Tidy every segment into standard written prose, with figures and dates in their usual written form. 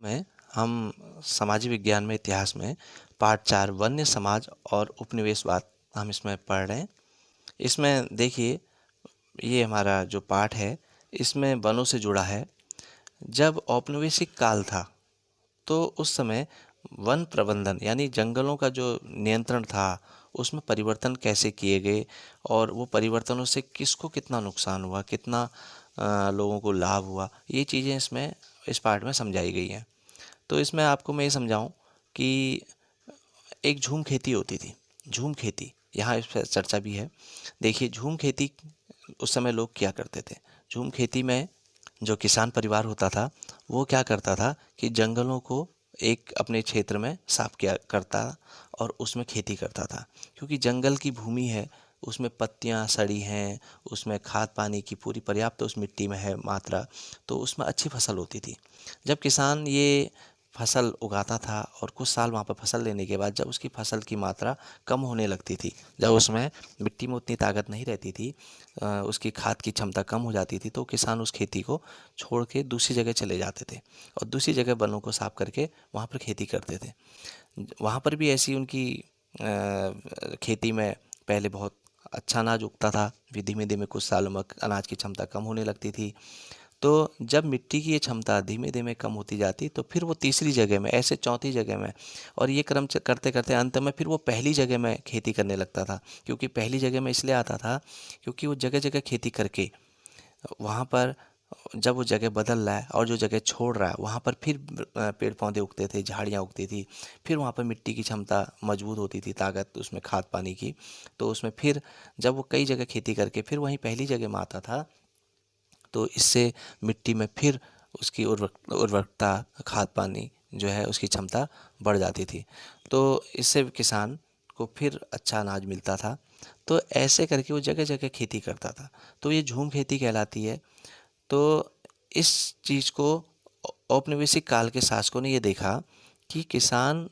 में हम सामाजिक विज्ञान में इतिहास में पाठ 4 वन्य समाज और उपनिवेशवाद हम इसमें पढ़ रहे हैं। इसमें देखिए, ये हमारा जो पाठ है इसमें वनों से जुड़ा है। जब औपनिवेशिक काल था तो उस समय वन प्रबंधन यानी जंगलों का जो नियंत्रण था उसमें परिवर्तन कैसे किए गए और वो परिवर्तनों से किसको कितना नुकसान हुआ, कितना लोगों को लाभ हुआ, ये चीज़ें इसमें इस पाठ में समझाई गई हैं। तो इसमें आपको मैं ये समझाऊं कि एक झूम खेती होती थी। झूम खेती यहाँ इस पर चर्चा भी है। देखिए, झूम खेती उस समय लोग क्या करते थे। झूम खेती में जो किसान परिवार होता था वो क्या करता था कि जंगलों को एक अपने क्षेत्र में साफ किया करता और उसमें खेती करता था, क्योंकि जंगल की भूमि है, उसमें पत्तियां सड़ी हैं, उसमें खाद पानी की पूरी पर्याप्त उस मिट्टी में है मात्रा, तो उसमें अच्छी फसल होती थी। जब किसान ये फसल उगाता था और कुछ साल वहाँ पर फसल लेने के बाद जब उसकी फसल की मात्रा कम होने लगती थी, जब उसमें मिट्टी में उतनी ताकत नहीं रहती थी, उसकी खाद की क्षमता कम हो जाती थी, तो किसान उस खेती को छोड़ के दूसरी जगह चले जाते थे और दूसरी जगह वनों को साफ करके वहाँ पर खेती करते थे। वहाँ पर भी ऐसी उनकी खेती में पहले बहुत अच्छा अनाज उगता था, फिर धीमे धीमे कुछ सालों में अनाज की क्षमता कम होने लगती थी। तो जब मिट्टी की ये क्षमता धीमे धीमे कम होती जाती तो फिर वो तीसरी जगह में, ऐसे चौथी जगह में, और ये क्रम करते करते अंत में फिर वो पहली जगह में खेती करने लगता था। क्योंकि पहली जगह में इसलिए आता था क्योंकि वो जगह जगह खेती करके वहाँ पर जब वो जगह बदल रहा है और जो जगह छोड़ रहा है वहाँ पर फिर पेड़ पौधे उगते थे, झाड़ियाँ उगती थी, फिर वहाँ पर मिट्टी की क्षमता मजबूत होती थी, ताकत उसमें खाद पानी की। तो उसमें फिर जब वो कई जगह खेती करके फिर वहीं पहली जगह में आता था, तो इससे मिट्टी में फिर उसकी उर्वरकता, खाद पानी जो है उसकी क्षमता बढ़ जाती थी। तो इससे किसान को फिर अच्छा अनाज मिलता था। तो ऐसे करके वो जगह जगह खेती करता था, तो ये झूम खेती कहलाती है। तो इस चीज़ को औपनिवेशिक काल के शासकों ने ये देखा कि किसान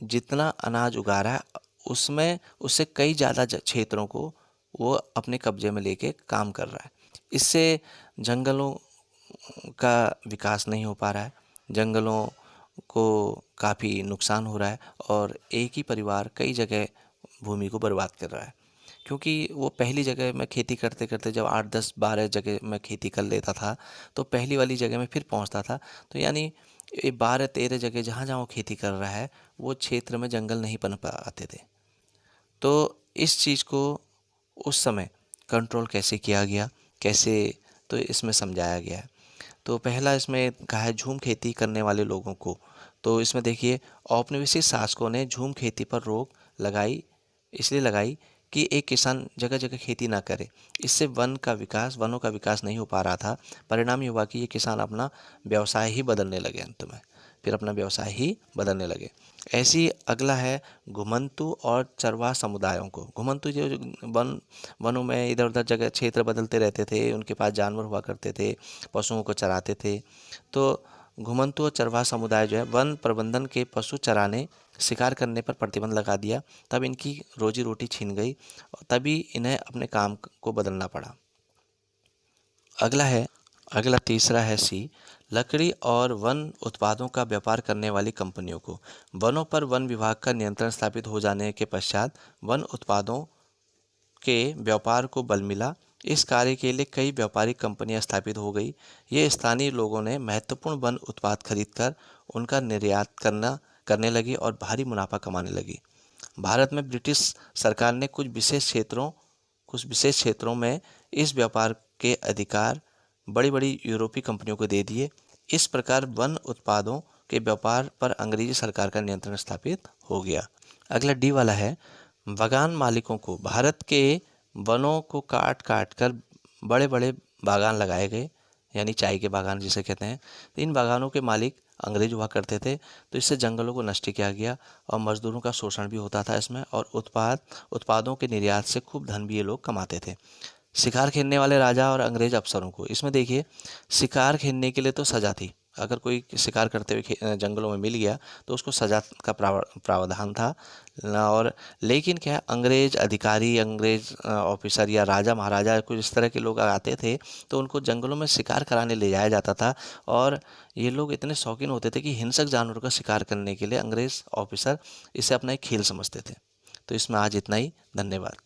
जितना अनाज उगा रहा है उसमें उससे कई ज़्यादा क्षेत्रों को वो अपने कब्जे में लेके काम कर रहा है। इससे जंगलों का विकास नहीं हो पा रहा है, जंगलों को काफ़ी नुकसान हो रहा है और एक ही परिवार कई जगह भूमि को बर्बाद कर रहा है। क्योंकि वो पहली जगह में खेती करते करते जब 8 10 12 जगह में खेती कर लेता था तो पहली वाली जगह में फिर पहुंचता था। तो यानी ये 12 13 जगह जहाँ जहाँ वो खेती कर रहा है वो क्षेत्र में जंगल नहीं बन पाते थे। तो इस चीज़ को उस समय कंट्रोल कैसे किया गया, कैसे, तो इसमें समझाया गया है। तो पहला इसमें कहा है झूम खेती करने वाले लोगों को। तो इसमें देखिए, औपनिवेशिक शासकों ने झूम खेती पर रोक लगाई, इसलिए लगाई कि एक किसान जगह जगह खेती ना करे। इससे वनों का विकास नहीं हो पा रहा था। परिणाम ये हुआ कि ये किसान अपना व्यवसाय ही बदलने लगे, अंत में फिर अपना व्यवसाय ही बदलने लगे। ऐसी अगला है घुमंतु और चरवाह समुदायों को। घुमंतु जो वनों में इधर उधर जगह क्षेत्र बदलते रहते थे, उनके पास जानवर हुआ करते थे, पशुओं को चराते थे। तो घुमंतु और चरवाह समुदाय जो है वन प्रबंधन के पशु चराने, शिकार करने पर प्रतिबंध लगा दिया। तब इनकी रोजी रोटी छीन गई और तभी इन्हें अपने काम को बदलना पड़ा। अगला तीसरा है सी, लकड़ी और वन उत्पादों का व्यापार करने वाली कंपनियों को। वनों पर वन विभाग का नियंत्रण स्थापित हो जाने के पश्चात वन उत्पादों के व्यापार को बल मिला। इस कार्य के लिए कई व्यापारिक कंपनियां स्थापित हो गई। ये स्थानीय लोगों ने महत्वपूर्ण वन उत्पाद खरीदकर उनका निर्यात करने लगी और भारी मुनाफा कमाने लगी। भारत में ब्रिटिश सरकार ने कुछ विशेष क्षेत्रों में इस व्यापार के अधिकार बड़ी बड़ी यूरोपीय कंपनियों को दे दिए। इस प्रकार वन उत्पादों के व्यापार पर अंग्रेजी सरकार का नियंत्रण स्थापित हो गया। अगला डी वाला है, बागान मालिकों को। भारत के वनों को काट काट कर बड़े बड़े बागान लगाए गए, यानी चाय के बागान जिसे कहते हैं। तो इन बागानों के मालिक अंग्रेज हुआ करते थे। तो इससे जंगलों को नष्ट किया गया और मजदूरों का शोषण भी होता था इसमें, और उत्पादों के निर्यात से खूब धन भी ये लोग कमाते थे। शिकार खेलने वाले राजा और अंग्रेज अफसरों को। इसमें देखिए, शिकार खेलने के लिए तो सज़ा थी, अगर कोई शिकार करते हुए जंगलों में मिल गया तो उसको सज़ा का प्रावधान था। और लेकिन क्या अंग्रेज़ अधिकारी, अंग्रेज़ ऑफिसर या राजा महाराजा कुछ इस तरह के लोग आते थे तो उनको जंगलों में शिकार कराने ले जाया जाता था। और ये लोग इतने शौकीन होते थे कि हिंसक जानवरों का शिकार करने के लिए अंग्रेज़ ऑफिसर इसे अपना एक खेल समझते थे। तो इसमें आज इतना ही। धन्यवाद।